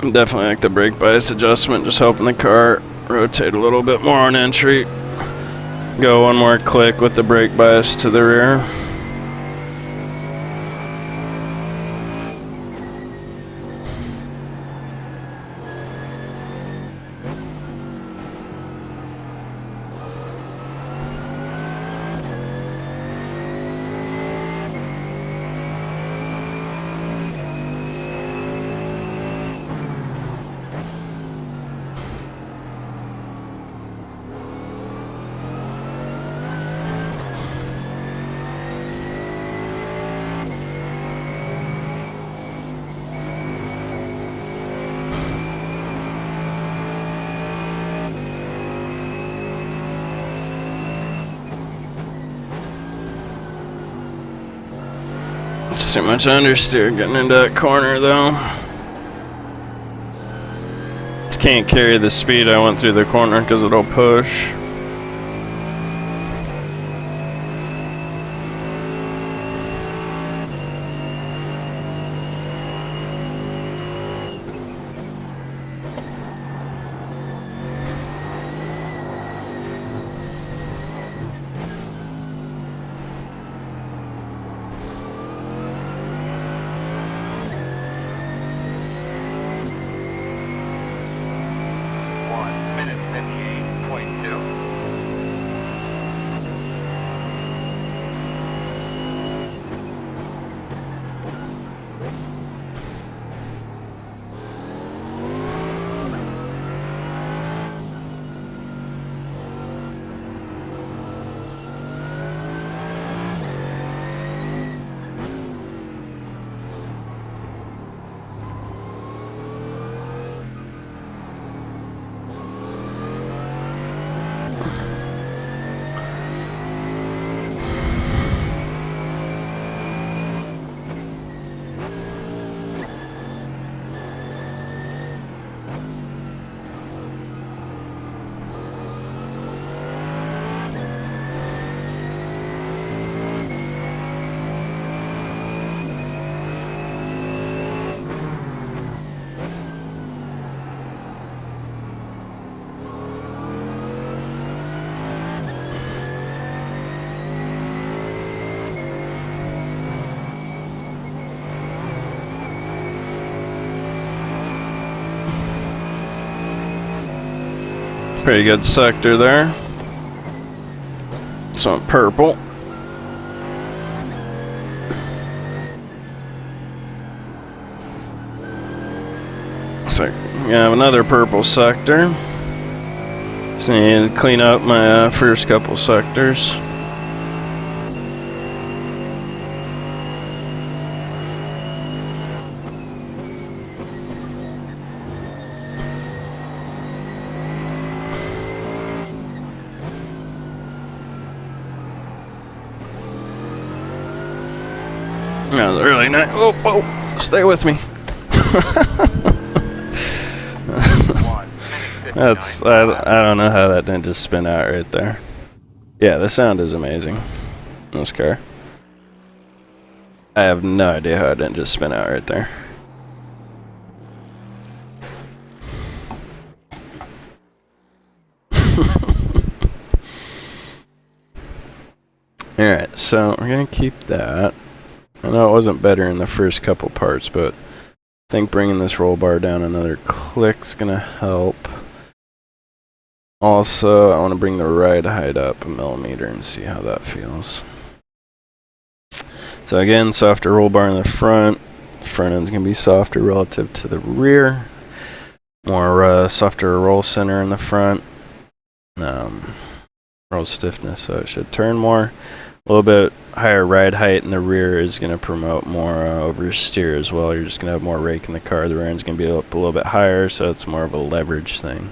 Speaker 1: Definitely like the brake bias adjustment, just helping the car rotate a little bit more on entry. Go one more click with the brake bias to the rear. It's too much understeer getting into that corner though. Can't carry the speed I went through the corner because it'll push. Pretty good sector there. Some purple. So we have another purple sector. So I need to clean up my first couple sectors. That was really nice. Oh, oh, stay with me. That's I don't know how that didn't just spin out right there. Yeah, the sound is amazing in this car. I have no idea how it didn't just spin out right there. Alright, so we're gonna keep that. I know it wasn't better in the first couple parts, but I think bringing this roll bar down another click's gonna help. Also, I want to bring the ride height up a millimeter and see how that feels. So again, softer roll bar in the front. Front end's gonna be softer relative to the rear. More softer roll center in the front. Roll stiffness, so it should turn more. A little bit higher ride height in the rear is going to promote more oversteer as well. You're just going to have more rake in the car. The rear end's going to be up a little bit higher, so it's more of a leverage thing.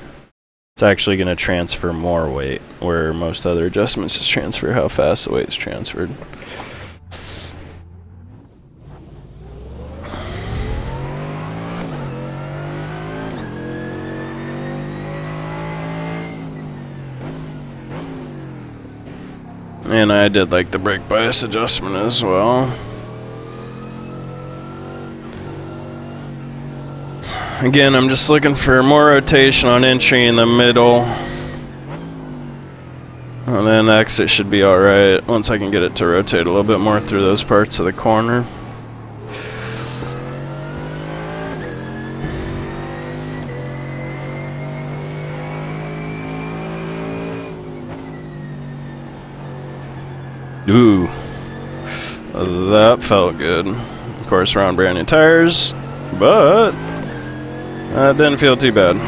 Speaker 1: It's actually going to transfer more weight, where most other adjustments just transfer how fast the weight is transferred. And I did like the brake bias adjustment as well. Again, I'm just looking for more rotation on entry in the middle. And then exit should be alright once I can get it to rotate a little bit more through those parts of the corner. Ooh, that felt good. Of course, we're on brand new tires, but that didn't feel too bad.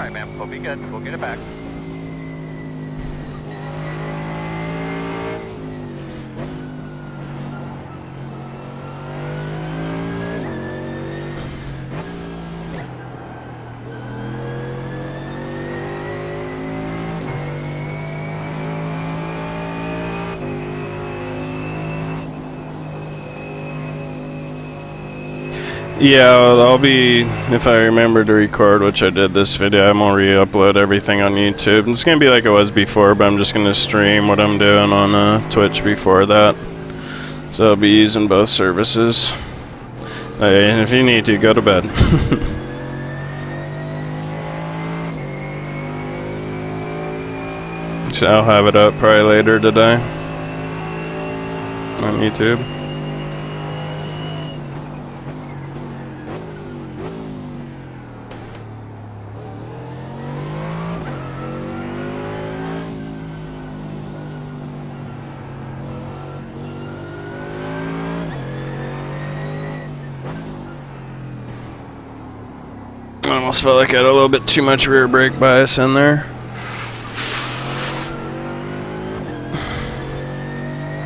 Speaker 2: right, man. We'll be good. We'll get it back.
Speaker 1: Yeah, I'll be, if I remember to record, which I did this video, I'm gonna re-upload everything on YouTube. It's gonna be like it was before, but I'm just gonna stream what I'm doing on Twitch before that. So I'll be using both services. And if you need to, go to bed. So I'll have it up probably later today on YouTube. I almost felt like I had a little bit too much rear brake bias in there.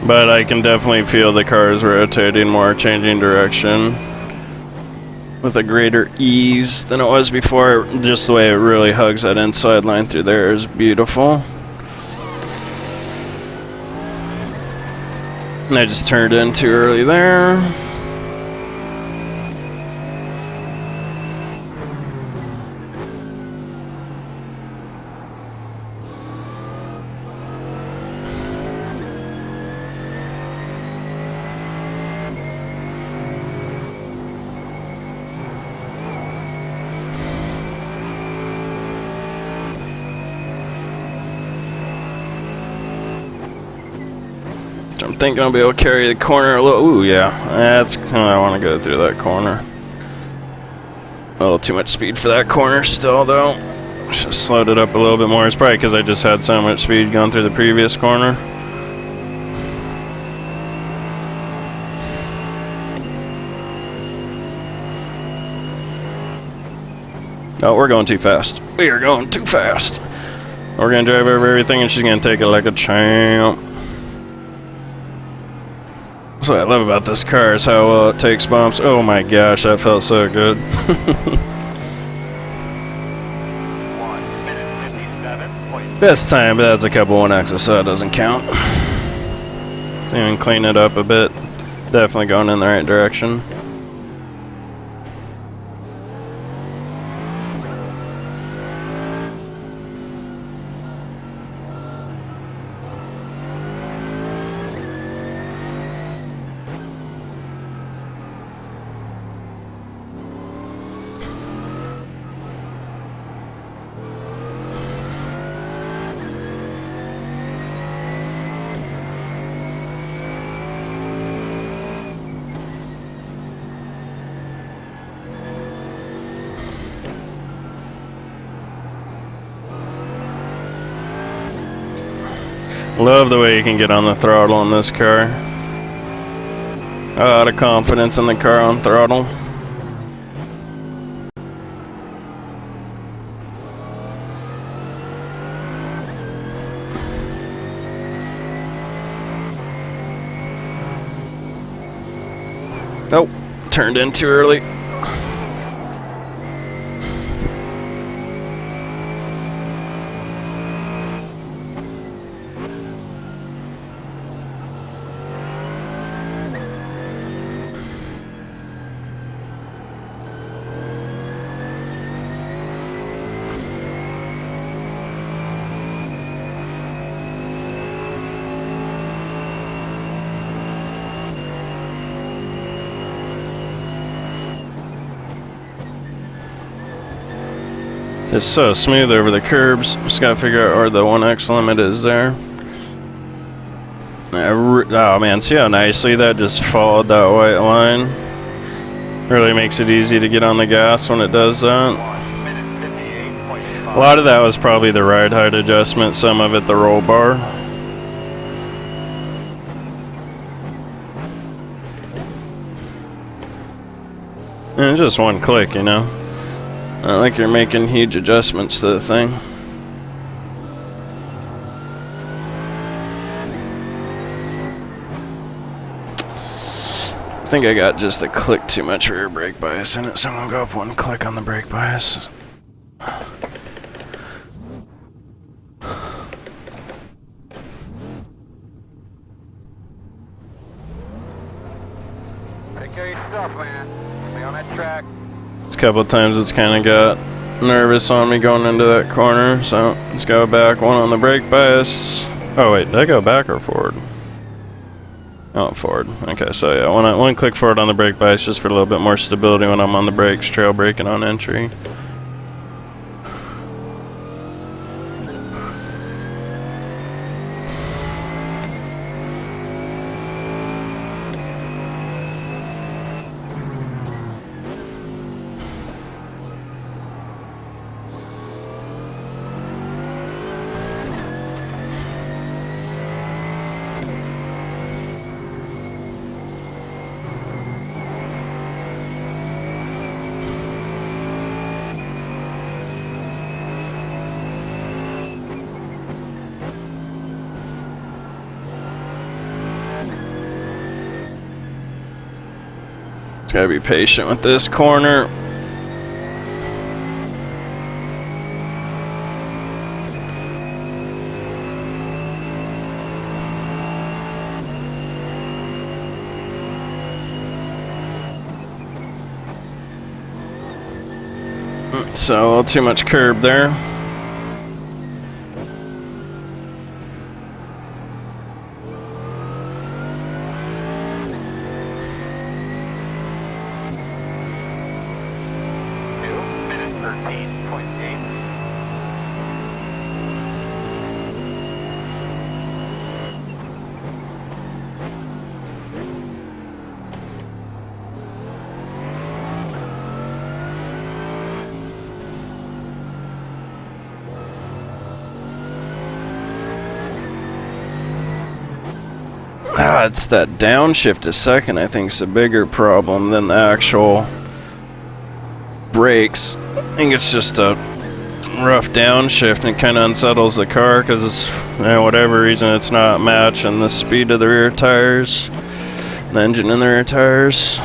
Speaker 1: But I can definitely feel the cars rotating more, changing direction with a greater ease than it was before. Just the way it really hugs that inside line through there is beautiful. And I just turned in too early there. I'm thinking I'll be able to carry the corner a little. Ooh, yeah. That's kind of, I want to go through that corner. A little too much speed for that corner still, though. Should have slowed it up a little bit more. It's probably because I just had so much speed going through the previous corner. Oh, we're going too fast. We are going too fast. We're going to drive over everything, and she's going to take it like a champ. That's what I love about this car is how well it takes bumps. Oh my gosh, that felt so good.
Speaker 2: 1 minute 57.
Speaker 1: Best time, but that's a couple 1Xs, so it doesn't count. Even clean it up a bit. Definitely going in the right direction. Love the way you can get on the throttle in this car. A lot of confidence in the car on throttle. Nope, turned in too early. It's so smooth over the curbs. Just gotta figure out where the 1X limit is there. Oh man, see how nicely that just followed that white line? Really makes it easy to get on the gas when it does that.
Speaker 2: 1 minute 58.5.
Speaker 1: A lot of that was probably the ride height adjustment, some of it the roll bar. And just one click, you know? Not like you're making huge adjustments to the thing. I think I got just a click too much rear brake bias in it, so I'm gonna go up one click on the brake bias.
Speaker 2: Take care of your stuff, man. Stay on that track.
Speaker 1: A couple of times it's kind of got nervous on me going into that corner, so let's go back one on the brake bias. Oh wait, did I go back or forward? Oh, forward. Okay, so yeah, one click forward on the brake bias just for a little bit more stability when I'm on the brakes, trail braking on entry. Gotta be patient with this corner. So, a little too much curb there. It's that downshift to second I think is a bigger problem than the actual brakes. I think it's just a rough downshift and it kind of unsettles the car because it's, whatever reason it's not matching the speed of the rear tires, the engine in the rear tires.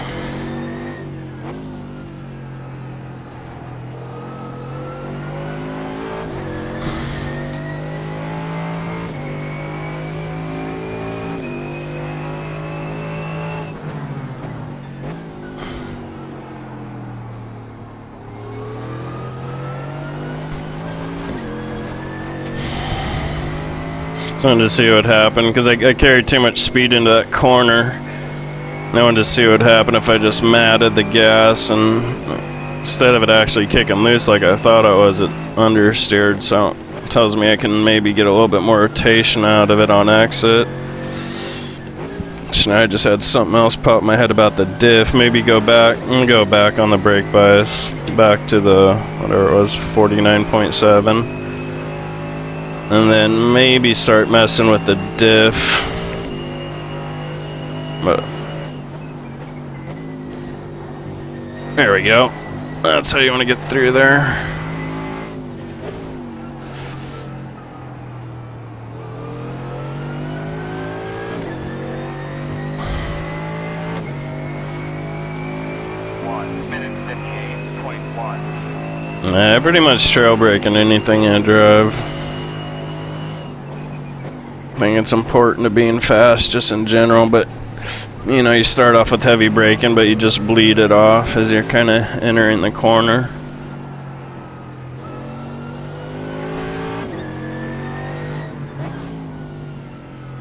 Speaker 1: Just wanted to see what happened because I carried too much speed into that corner. I wanted to see what happened if I just matted the gas, and instead of it actually kicking loose like I thought it was, it understeered. So it tells me I can maybe get a little bit more rotation out of it on exit. I just had something else pop in my head about the diff. Maybe go back on the brake bias back to the whatever it was, 49.7. And then maybe start messing with the diff. But there we go. That's how you want to get through there. I pretty much trail braking anything I drive. I think it's important to being fast just in general, but you start off with heavy braking, but you just bleed it off as you're kind of entering the corner.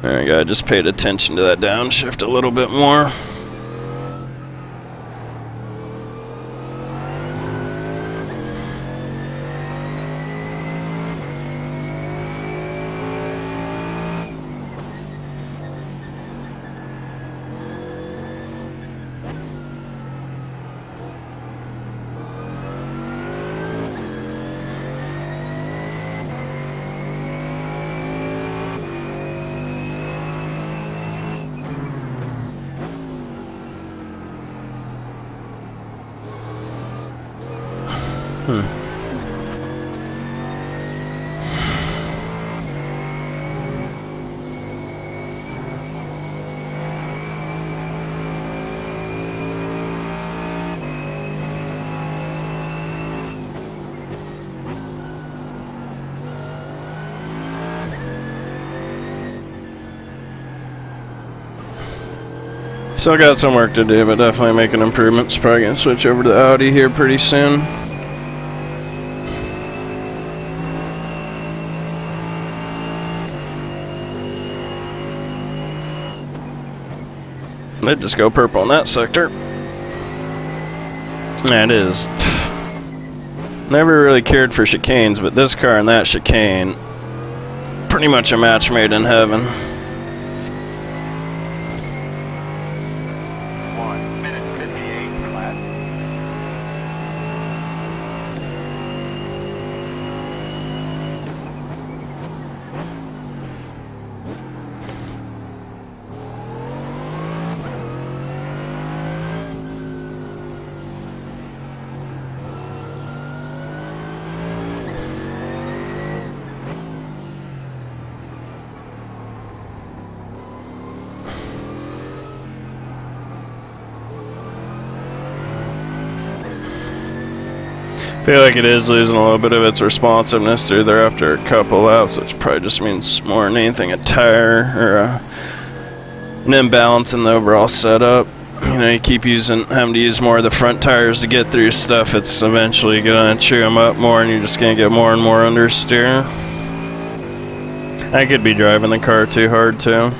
Speaker 1: There we go, I just paid attention to that downshift a little bit more. Still got some work to do, but definitely making improvements. Probably gonna switch over to the Audi here pretty soon. They'd just go purple in that sector. Yeah, it is. Never really cared for chicanes, but this car and that chicane, pretty much a match made in heaven.
Speaker 2: 1 minute 58 flat.
Speaker 1: I feel like it is losing a little bit of its responsiveness through there after a couple laps, which probably just means more than anything a tire or an imbalance in the overall setup. You know, you keep having to use more of the front tires to get through stuff, it's eventually gonna chew them up more and you're just gonna get more and more understeer. I could be driving the car too hard too.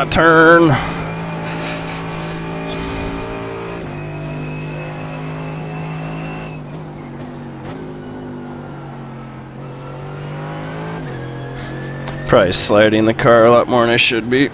Speaker 1: Turn. Probably sliding the car a lot more than I should be.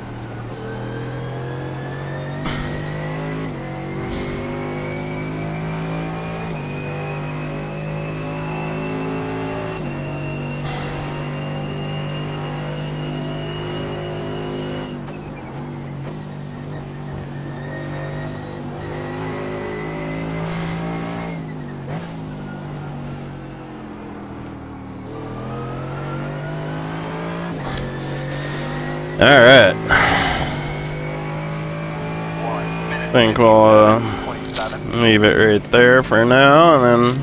Speaker 1: Alright.
Speaker 2: 1 minute.
Speaker 1: I think we'll
Speaker 2: 27.
Speaker 1: leave it right there for now, and then,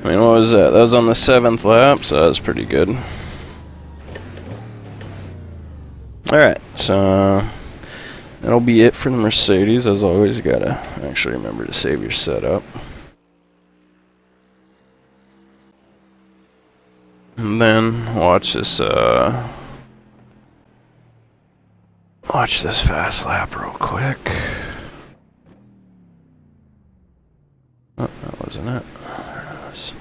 Speaker 1: I mean, what was that? That was on the 7th lap, so that was pretty good. Alright, so that'll be it for the Mercedes. As always, you gotta actually remember to save your setup. And then watch this fast lap real quick. Oh, that wasn't it. There it was.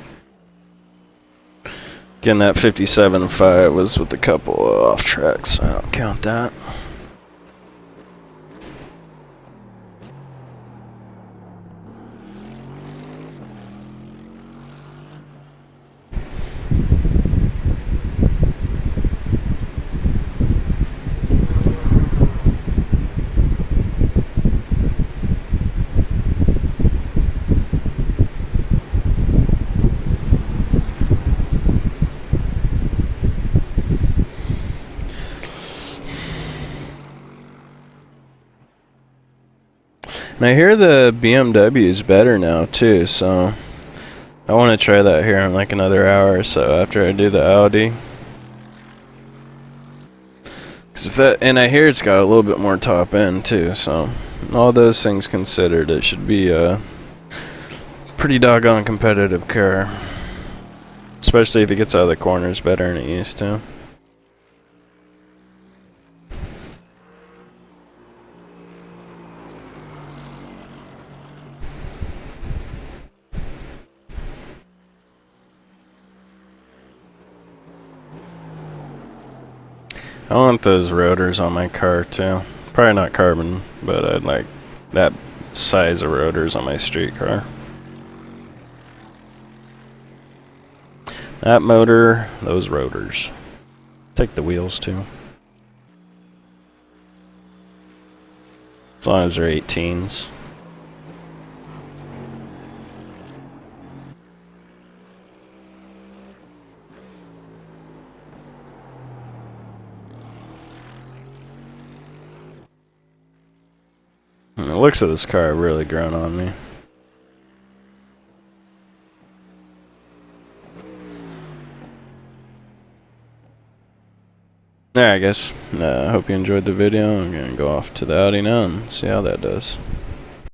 Speaker 1: Again, that 57.5 was with a couple of off tracks, so I don't count that. And I hear the BMW is better now too, so I want to try that here in like another hour or so after I do the Audi. And I hear it's got a little bit more top end too, so all those things considered, it should be a pretty doggone competitive car. Especially if it gets out of the corners better than it used to. I want those rotors on my car too. Probably not carbon, but I'd like that size of rotors on my street car. That motor, those rotors. Take the wheels too. As long as they're 18s. And the looks of this car have really grown on me. Alright guys, hope you enjoyed the video. I'm going to go off to the Audi now and see how that does.